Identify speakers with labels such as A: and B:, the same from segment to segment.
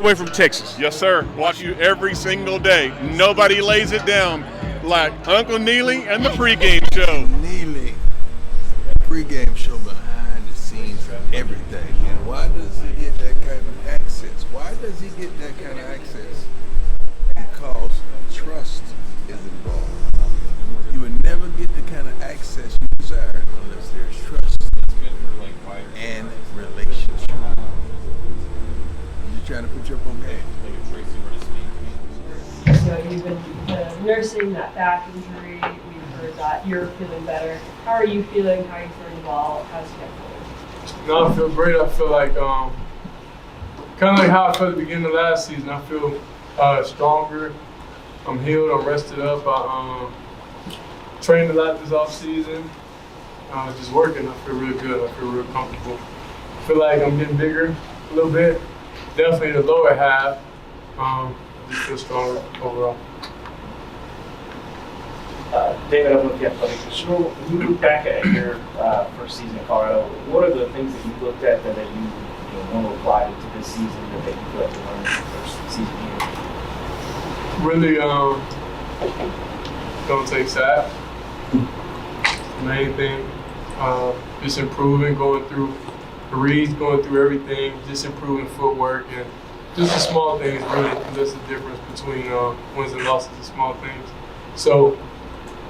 A: Away from Texas. Yes, sir. Watch you every single day. Nobody lays it down like Uncle Neely and the pregame show.
B: Neely, pregame show behind the scenes from everything. And why does he get that kind of access? Why does he get that kind of access? Because trust is involved. You would never get the kind of access you desire unless there's trust and relationship. Trying to put you up on game.
C: So you've been nursing that back injury. We've heard that you're feeling better. How are you feeling? How are you throwing the ball? How's it going?
D: No, I feel great. I feel like kind of like how I felt at the beginning of last season. I feel stronger. I'm healed. I'm rested up. I trained a lot this off season. Just working. I feel real good. I feel real comfortable. I feel like I'm getting bigger a little bit. Definitely the lower half. I just feel stronger overall.
E: David, I'm with the Athletic. Shedeur, when you look back at your first season in Colorado, what are the things that you looked at that you want to apply to this season that you feel like you learned in your first season here?
D: Really, don't take sacks. Main thing. Just improving, going through reads, going through everything, just improving footwork, and just the small things really. That's the difference between wins and losses, the small things. So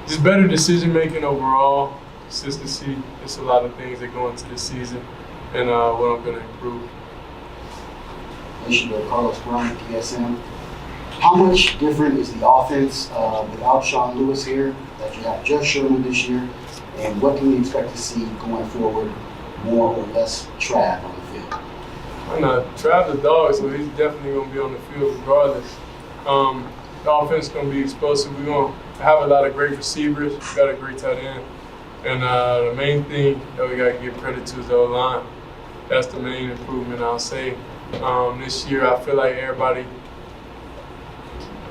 D: just better decision making overall, consistency. There's a lot of things that go into this season, and what I'm going to improve.
F: Shedeur, Carlos Brown, PSM. How much different is the offense without Sean Lewis here that you have just Sherman this year, and what can we expect to see going forward? More or less Trav on the field?
D: I know Trav's a dog, so he's definitely going to be on the field regardless. The offense is going to be explosive. We're going to have a lot of great receivers. We got a great tight end. And the main thing that we got to give credit to is the O-line. That's the main improvement, I'll say. This year, I feel like everybody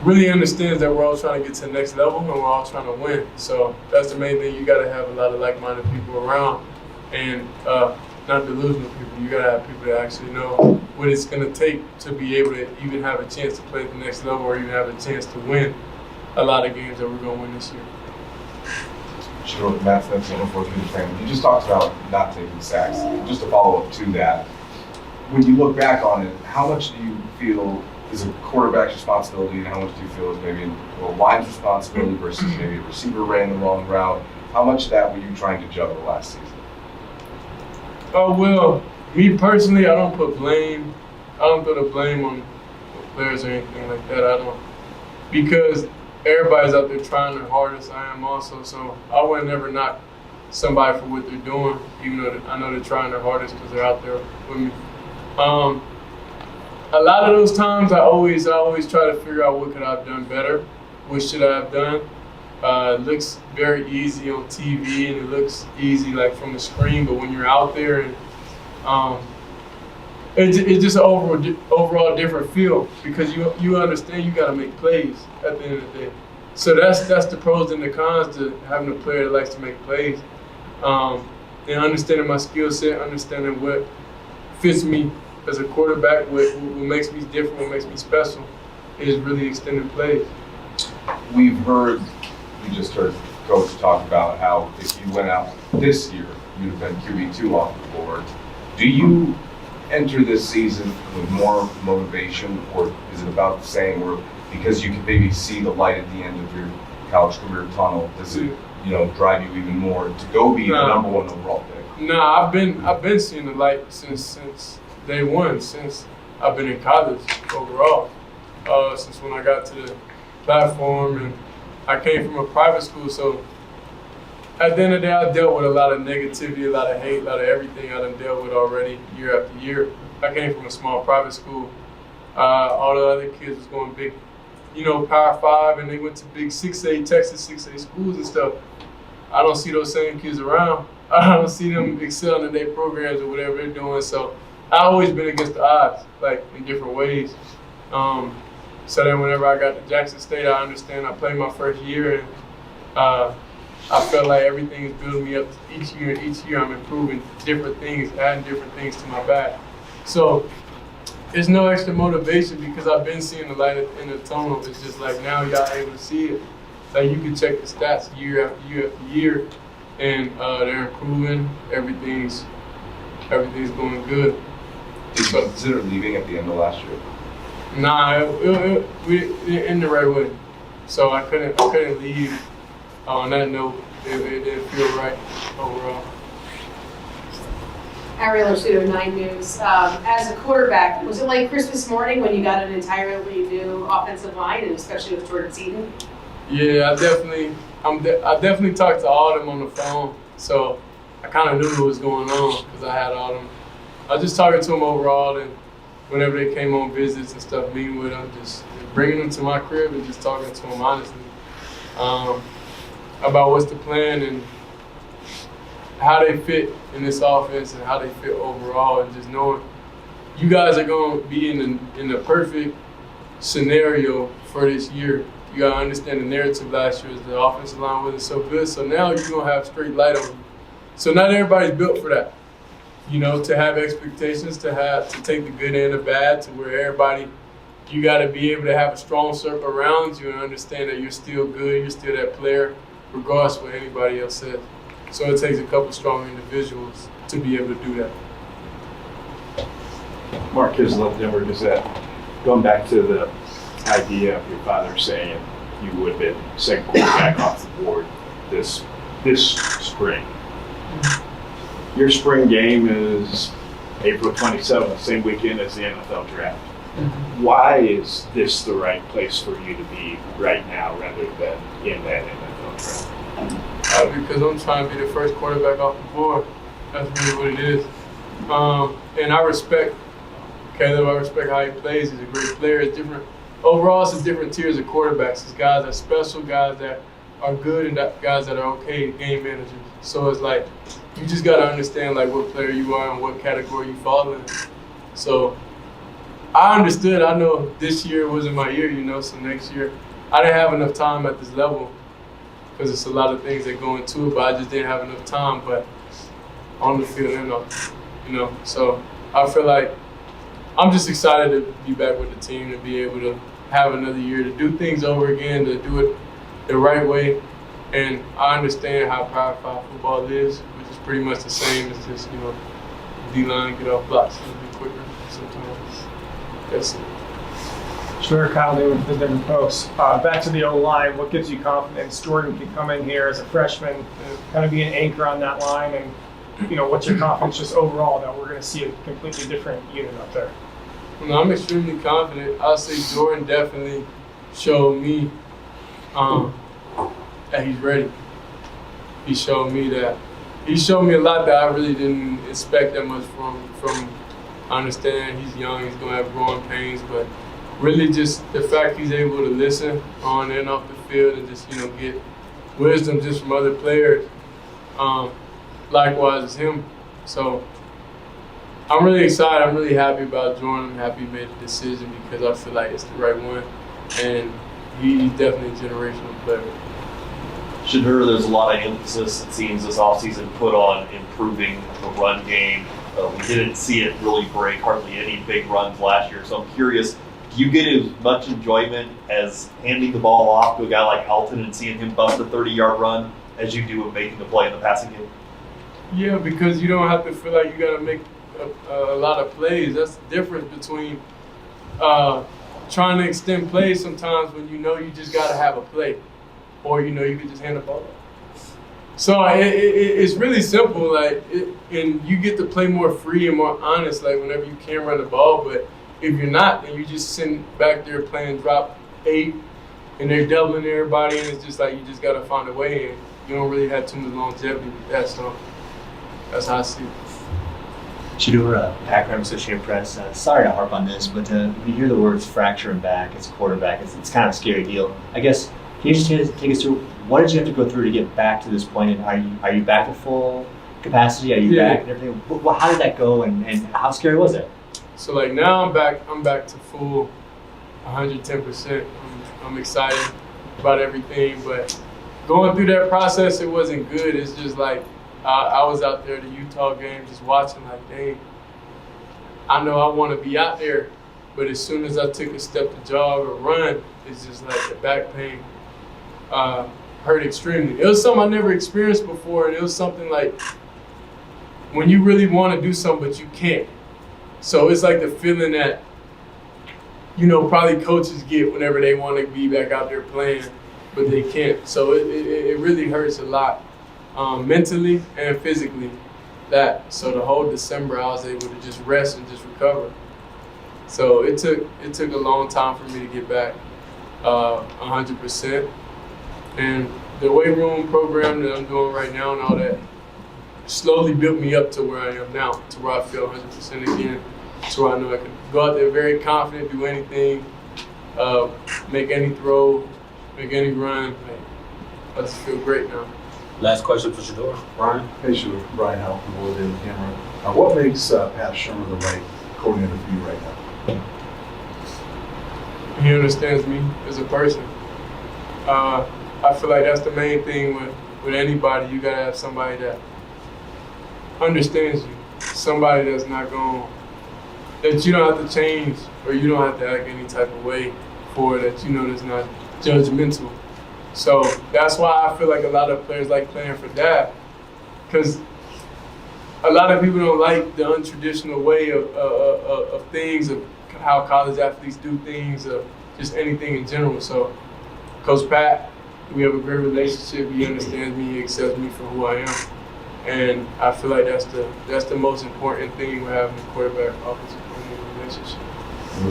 D: really understands that we're all trying to get to the next level and we're all trying to win. So that's the main thing. You got to have a lot of like-minded people around. And not delusional people. You gotta have people that actually know what it's gonna take to be able to even have a chance to play at the next level or even have a chance to win a lot of games that we're gonna win this year.
G: Shedeur, Matt Smith, you just talked about not taking sacks. Just to follow up to that, when you look back on it, how much do you feel is a quarterback's responsibility and how much do you feel is maybe a line's responsibility versus maybe a receiver ran the wrong route? How much of that were you trying to juggle last season?
D: Oh, well, me personally, I don't put blame. I don't put a blame on players or anything like that. I don't. Because everybody's out there trying their hardest. I am also. So I would never knock somebody for what they're doing, even though I know they're trying their hardest because they're out there with me. A lot of those times, I always try to figure out what could I have done better. What should I have done? It looks very easy on TV and it looks easy like from the screen, but when you're out there, and it's just an overall different feel because you understand you got to make plays at the end of the day. So that's the pros and the cons to having a player that likes to make plays, and understanding my skill set, understanding what fits me as a quarterback, what makes me different, what makes me special, is really extending plays.
G: We just heard Coach talk about how if you went out this year, you'd have been QB2 off the board. Do you enter this season with more motivation, or is it about the same, or because you can maybe see the light at the end of your college career tunnel, does it drive you even more to go be the number one overall pick?
D: Nah, I've been seeing the light since day one, since I've been in college overall. Since when I got to the platform, and I came from a private school, so at the end of the day, I dealt with a lot of negativity, a lot of hate, a lot of everything I done dealt with already year after year. I came from a small private school. All the other kids was going big, Power 5, and they went to big 6A, Texas 6A schools and stuff. I don't see those same kids around. I don't see them excelling in their programs or whatever they're doing. So I've always been against the odds, like in different ways. So then whenever I got to Jackson State, I understand I played my first year, and I felt like everything is building me up each year. Each year I'm improving different things, adding different things to my bag. So it's no extra motivation because I've been seeing the light in the tunnel. It's just like now y'all able to see it. Like you can check the stats year after year after year, and they're improving. Everything's going good.
G: Did you consider leaving at the end of last year?
D: Nah, we in the right way. So I couldn't leave on that note. It didn't feel right overall.
H: Ariel Shedeur, 9 News. As a quarterback, was it like Christmas morning when you got an entirely new offensive line, and especially with Jordan Seaton?
D: Yeah, I definitely talked to all of them on the phone. So I kind of knew what was going on because I had all them. I was just talking to them overall, and whenever they came on visits and stuff, meeting with them, just bringing them to my crib and just talking to them honestly about what's the plan and how they fit in this offense and how they fit overall, and just knowing you guys are going to be in the perfect scenario for this year. You got to understand the narrative last year is the offensive line wasn't so good, so now you're going to have straight light on you. So not everybody's built for that. You know, to have expectations, to take the good and the bad, to where everybody, you got to be able to have a strong circle around you and understand that you're still good, you're still that player, regardless of what anybody else says. So it takes a couple strong individuals to be able to do that.
I: Mark Kislett, Denver Gazette. Going back to the idea of your father saying you would have been second quarterback off the board this spring. Your spring game is April 27th, same weekend as the NFL draft. Why is this the right place for you to be right now rather than in that NFL draft?
D: Because I'm trying to be the first quarterback off the board. That's really what it is. And I respect Caleb. I respect how he plays. He's a great player. It's different. Overall, it's different tiers of quarterbacks. It's guys that are special, guys that are good, and guys that are okay game managers. So it's like you just got to understand like what player you are and what category you fall in. So I understood. I know this year wasn't my year, you know. So next year, I didn't have enough time at this level because it's a lot of things that go into it. But I just didn't have enough time. But on the field and off, you know. So I feel like I'm just excited to be back with the team, to be able to have another year, to do things over again, to do it the right way. And I understand how Power 5 football is, which is pretty much the same. It's just, you know, D-line, get off blocks a little bit quicker sometimes. That's it.
J: Shedeur, Kyle Newman, the Denver Post. Back to the O-line, what gives you confidence Jordan can come in here as a freshman, kind of be an anchor on that line, and, you know, what's your confidence just overall that we're going to see a completely different unit up there?
D: Well, I'm extremely confident. I'll say Jordan definitely showed me that he's ready. He showed me that. He showed me a lot that I really didn't expect that much from. I understand he's young, he's gonna have growing pains, but really just the fact he's able to listen on and off the field and just, you know, get wisdom just from other players. Likewise as him. So I'm really excited. I'm really happy about Jordan. I'm happy he made the decision because I feel like it's the right one. And he's definitely a generational player.
K: Shedeur, there's a lot of emphasis, it seems, this offseason put on improving the run game. We didn't see it really break hardly any big runs last year. So I'm curious, do you get as much enjoyment as handing the ball off to a guy like Alton and seeing him bust a 30-yard run as you do in making a play in the passing game?
D: Yeah, because you don't have to feel like you got to make a lot of plays. That's the difference between trying to extend plays sometimes when you know you just got to have a play, or you know you can just hand the ball off. So it's really simple, and you get to play more free and more honest, like whenever you can run the ball. But if you're not, then you just sitting back there playing drop 8, and they're doubling everybody, and it's just like you just got to find a way, and you don't really have too much longevity with that. So that's how I see it.
L: Shedeur, Pac-Ram Associated Press. Sorry to harp on this, but when you hear the words fracture and back as a quarterback, it's kind of a scary deal. I guess, can you just take us through, what did you have to go through to get back to this point? And are you back to full capacity? Are you back and everything? How did that go, and how scary was it?
D: So like now I'm back to full 110%. I'm excited about everything, but going through that process, it wasn't good. It's just like, I was out there at the Utah game just watching like, dang, I know I want to be out there But as soon as I took a step to jog or run, it's just like the back pain hurt extremely. It was something I never experienced before, and it was something like when you really want to do something but you can't. So it's like the feeling that, you know, probably coaches get whenever they want to be back out there playing, but they can't. So it really hurts a lot, mentally and physically. So the whole December I was able to just rest and just recover. So it took a long time for me to get back 100%. And the weight room program that I'm doing right now and all that slowly built me up to where I am now, to where I feel 100% again, to where I know I can go out there very confident, do anything, make any throw, make any run. I just feel great now.
M: Last question for Shedeur.
N: Brian? Hey, Shedeur. Brian Howell from World Daily Camera. What makes Pat Shermer the right coordinator for you right now?
D: He understands me as a person. I feel like that's the main thing with anybody. You gotta have somebody that understands you. Somebody that's not that you don't have to change or you don't have to act any type of way for, that you know that's not judgmental. So that's why I feel like a lot of players like playing for Dad, because a lot of people don't like the untraditional way of things, of how college athletes do things, of just anything in general. So Coach Pat, we have a great relationship. He understands me, he accepts me for who I am. And I feel like that's the most important thing we have in the quarterback offensive coordinator relationship.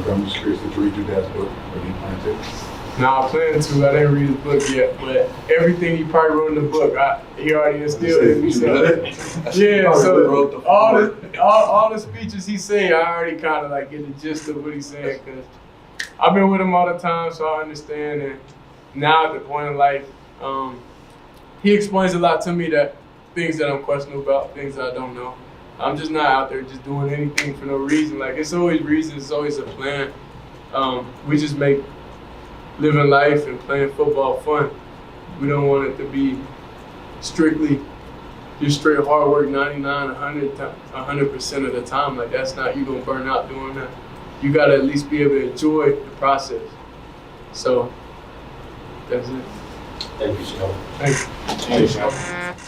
N: I'm just curious, did you read your dad's book, or do you plan to?
D: No, I plan to. I didn't read his book yet, but everything he probably wrote in the book, he already instilled in me. So yeah, so all the speeches he say, I already kind of like get the gist of what he's saying, because I've been with him all the time, so I understand. And now at the point in life, he explains a lot to me, that things that I'm questionable about, things that I don't know. I'm just not out there just doing anything for no reason. Like, it's always reasons, it's always a plan. We just make living life and playing football fun. We don't want it to be strictly just straight hard work 99, 100% of the time. Like, that's not, you're gonna burn out doing that. You gotta at least be able to enjoy the process. So, that's it.
M: Thank you, Shedeur.
D: Thank you.
M: Thank you.